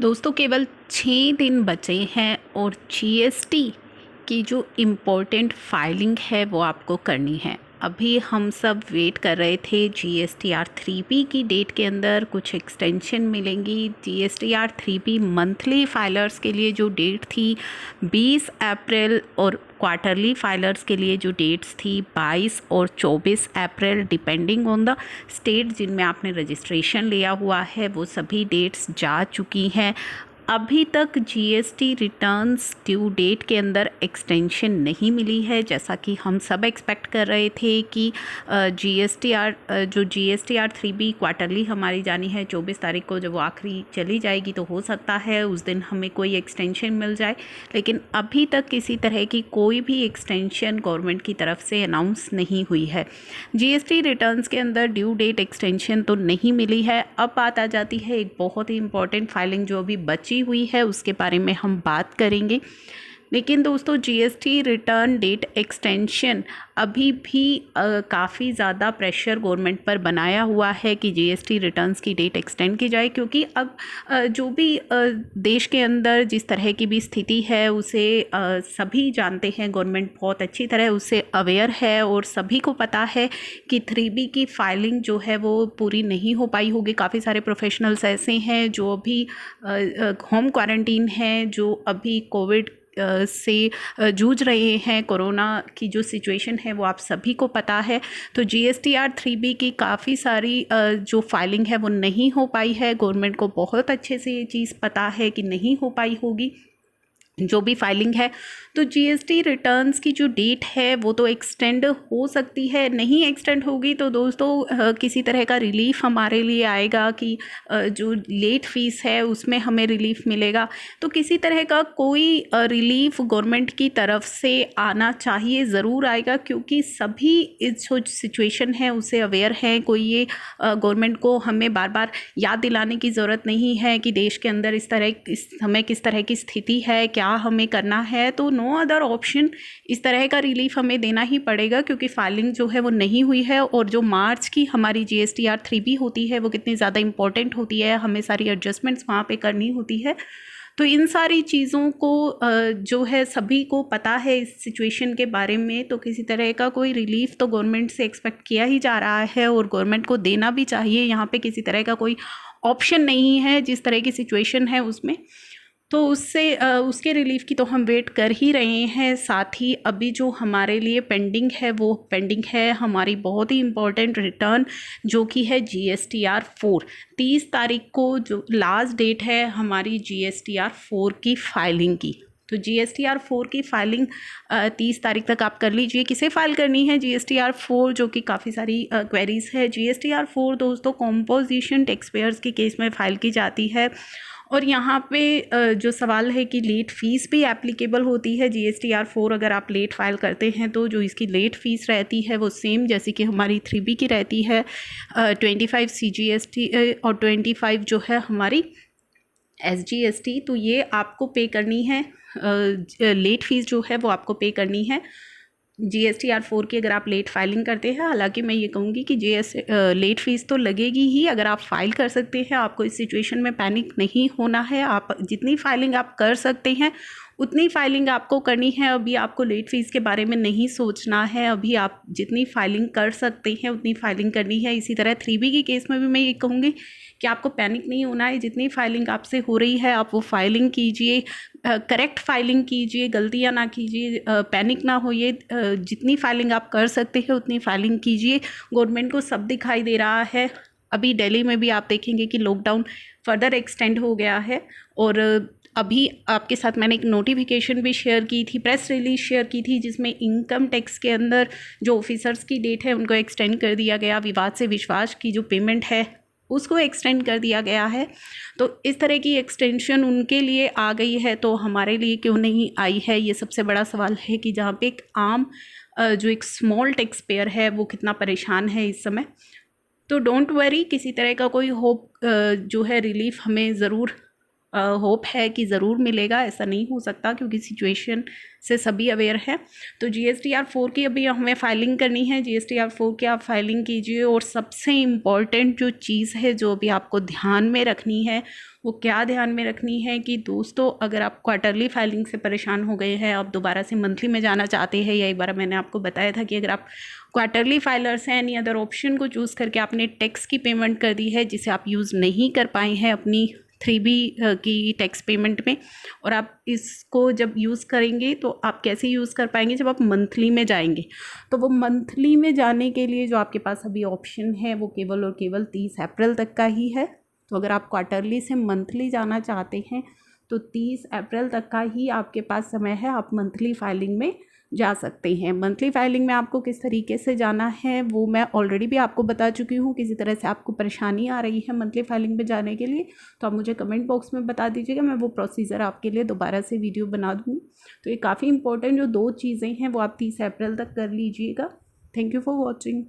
दोस्तों केवल 6 दिन बचे हैं और जीएसटी की जो इम्पोर्टेंट फाइलिंग है वो आपको करनी है। अभी हम सब वेट कर रहे थे जीएसटीआर 3P की डेट के अंदर कुछ एक्सटेंशन मिलेंगी। जीएसटीआर 3P मंथली फाइलर्स के लिए जो डेट थी 20 अप्रैल और क्वार्टरली फाइलर्स के लिए जो डेट्स थी 22 और 24 अप्रैल डिपेंडिंग ऑन द स्टेट जिनमें आपने रजिस्ट्रेशन लिया हुआ है वो सभी डेट्स जा चुकी हैं। अभी तक जीएसटी रिटर्न्स ड्यू डेट के अंदर एक्सटेंशन नहीं मिली है, जैसा कि हम सब एक्सपेक्ट कर रहे थे कि जीएसटीआर 3B क्वार्टरली हमारी जानी है 24 तारीख को, जब वो आखिरी चली जाएगी तो हो सकता है उस दिन हमें कोई एक्सटेंशन मिल जाए। लेकिन अभी तक किसी तरह की कोई भी एक्सटेंशन गवर्नमेंट की तरफ से अनाउंस नहीं हुई है। जीएसटी रिटर्न्स के अंदर ड्यू डेट एक्सटेंशन तो नहीं मिली है। अब बात आ जाती है एक बहुत ही इंपॉर्टेंट फाइलिंग जो अभी बची हुई है, उसके बारे में हम बात करेंगे। लेकिन दोस्तों जीएसटी रिटर्न डेट एक्सटेंशन अभी भी काफ़ी ज़्यादा प्रेशर गवर्नमेंट पर बनाया हुआ है कि जीएसटी रिटर्न्स की डेट एक्सटेंड की जाए, क्योंकि अब जो भी देश के अंदर जिस तरह की भी स्थिति है उसे सभी जानते हैं। गवर्नमेंट बहुत अच्छी तरह उससे अवेयर है और सभी को पता है कि 3B की फाइलिंग जो है वो पूरी नहीं हो पाई होगी। काफ़ी सारे प्रोफेशनल्स ऐसे हैं जो अभी होम क्वारंटीन हैं, जो अभी कोविड से जूझ रहे हैं। कोरोना की जो सिचुएशन है वो आप सभी को पता है। तो जीएसटीआर 3B की काफ़ी सारी जो फाइलिंग है वो नहीं हो पाई है। गवर्नमेंट को बहुत अच्छे से ये चीज़ पता है कि नहीं हो पाई होगी जो भी फाइलिंग है। तो जीएसटी रिटर्न्स की जो डेट है वो तो एक्सटेंड हो सकती है, नहीं एक्सटेंड होगी तो दोस्तों किसी तरह का रिलीफ हमारे लिए आएगा कि जो लेट फीस है उसमें हमें रिलीफ मिलेगा। तो किसी तरह का कोई रिलीफ गवर्नमेंट की तरफ से आना चाहिए, ज़रूर आएगा, क्योंकि सभी इस जो सिचुएशन है उससे अवेयर हैं। कोई ये गवर्नमेंट को हमें बार बार याद दिलाने की ज़रूरत नहीं है कि देश के अंदर इस समय किस तरह की स्थिति है, क्या हमें करना है। तो नो अदर ऑप्शन, इस तरह का रिलीफ हमें देना ही पड़ेगा, क्योंकि फाइलिंग जो है वो नहीं हुई है। और जो मार्च की हमारी जीएसटीआर 3B होती है वो कितनी ज़्यादा इंपॉर्टेंट होती है, हमें सारी एडजस्टमेंट्स वहाँ पे करनी होती है। तो इन सारी चीज़ों को जो है सभी को पता है इस सिचुएशन के बारे में। तो किसी तरह का कोई रिलीफ तो गवर्नमेंट से एक्सपेक्ट किया ही जा रहा है और गवर्नमेंट को देना भी चाहिए। यहाँ पे किसी तरह का कोई ऑप्शन नहीं है जिस तरह की सिचुएशन है उसमें। तो उसके रिलीफ की तो हम वेट कर ही रहे हैं। साथ ही अभी जो हमारे लिए पेंडिंग है वो पेंडिंग है हमारी बहुत ही इम्पॉर्टेंट रिटर्न, जो कि है जीएसटीआर 4। 30 तारीख को जो लास्ट डेट है हमारी जीएसटीआर 4 की फाइलिंग की। तो जीएसटीआर 4 की फाइलिंग 30 तारीख तक आप कर लीजिए। किसे फाइल करनी है जीएसटीआर 4, जो कि काफ़ी सारी क्वेरीज है। जीएसटीआर 4 दोस्तों कॉम्पोजिशन टैक्स पेयर्स के केस में फ़ाइल की जाती है। और यहाँ पे जो सवाल है कि लेट फ़ीस भी एप्लीकेबल होती है। जीएसटीआर 4 अगर आप लेट फाइल करते हैं तो जो इसकी लेट फ़ीस रहती है वो सेम जैसे कि हमारी 3B की रहती है, 25 CGST और 25 जो है हमारी SGST। तो ये आपको पे करनी है, लेट फ़ीस जो है वो आपको पे करनी है जीएसटीआर 4 की अगर आप लेट फाइलिंग करते हैं। हालांकि मैं ये कहूँगी कि लेट फीस तो लगेगी ही। अगर आप फाइल कर सकते हैं, आपको इस सिचुएशन में पैनिक नहीं होना है। आप जितनी फाइलिंग आप कर सकते हैं उतनी फाइलिंग आपको करनी है। अभी आपको लेट फीस के बारे में नहीं सोचना है। अभी आप जितनी फाइलिंग कर सकते हैं उतनी फाइलिंग करनी है। इसी तरह 3B के केस में भी मैं ये कहूँगी कि आपको पैनिक नहीं होना है। जितनी फाइलिंग आपसे हो रही है आप वो फाइलिंग कीजिए, करेक्ट फाइलिंग कीजिए, गलतियाँ ना कीजिए, पैनिक ना होइए। जितनी फाइलिंग आप कर सकते हैं उतनी फाइलिंग कीजिए। गवर्नमेंट को सब दिखाई दे रहा है। अभी दिल्ली में भी आप देखेंगे कि लॉकडाउन फर्दर एक्सटेंड हो गया है। और अभी आपके साथ मैंने एक नोटिफिकेशन भी शेयर की थी, प्रेस रिलीज शेयर की थी, जिसमें इनकम टैक्स के अंदर जो ऑफिसर्स की डेट है उनको एक्सटेंड कर दिया गया। विवाद से विश्वास की जो पेमेंट है उसको एक्सटेंड कर दिया गया है। तो इस तरह की एक्सटेंशन उनके लिए आ गई है, तो हमारे लिए क्यों नहीं आई है, ये सबसे बड़ा सवाल है कि जहाँ पे एक आम जो एक स्मॉल टैक्स पेयर है वो कितना परेशान है इस समय। तो डोंट वरी, किसी तरह का कोई होप जो है रिलीफ हमें ज़रूर होप है कि ज़रूर मिलेगा, ऐसा नहीं हो सकता क्योंकि सिचुएशन से सभी अवेयर हैं। तो GSTR 4 की अभी हमें फाइलिंग करनी है। GSTR 4 की आप फाइलिंग कीजिए। और सबसे इम्पॉर्टेंट जो चीज़ है जो अभी आपको ध्यान में रखनी है वो क्या ध्यान में रखनी है कि दोस्तों, अगर आप क्वार्टरली फाइलिंग से परेशान हो गए हैं, आप दोबारा से मंथली में जाना चाहते हैं, या एक बार मैंने आपको बताया था कि अगर आप क्वार्टरली फाइलर्स हैं, एनी अदर ऑप्शन को चूज़ करके आपने टैक्स की पेमेंट कर दी है जिसे आप यूज़ नहीं कर पाए हैं अपनी 3B की टैक्स पेमेंट में, और आप इसको जब यूज़ करेंगे तो आप कैसे यूज़ कर पाएंगे जब आप मंथली में जाएंगे। तो वो मंथली में जाने के लिए जो आपके पास अभी ऑप्शन है वो केवल और केवल 30 अप्रैल तक का ही है। तो अगर आप क्वार्टरली से मंथली जाना चाहते हैं तो 30 अप्रैल तक का ही आपके पास समय है, आप मंथली फाइलिंग में जा सकते हैं। मंथली फाइलिंग में आपको किस तरीके से जाना है वो मैं ऑलरेडी भी आपको बता चुकी हूँ। किसी तरह से आपको परेशानी आ रही है मंथली फाइलिंग में जाने के लिए तो आप मुझे कमेंट बॉक्स में बता दीजिएगा, मैं वो प्रोसीजर आपके लिए दोबारा से वीडियो बना दूँगी। तो ये काफ़ी इंपॉर्टेंट जो 2 चीज़ें हैं वो आप 30 अप्रैल तक कर लीजिएगा। Thank you for watching.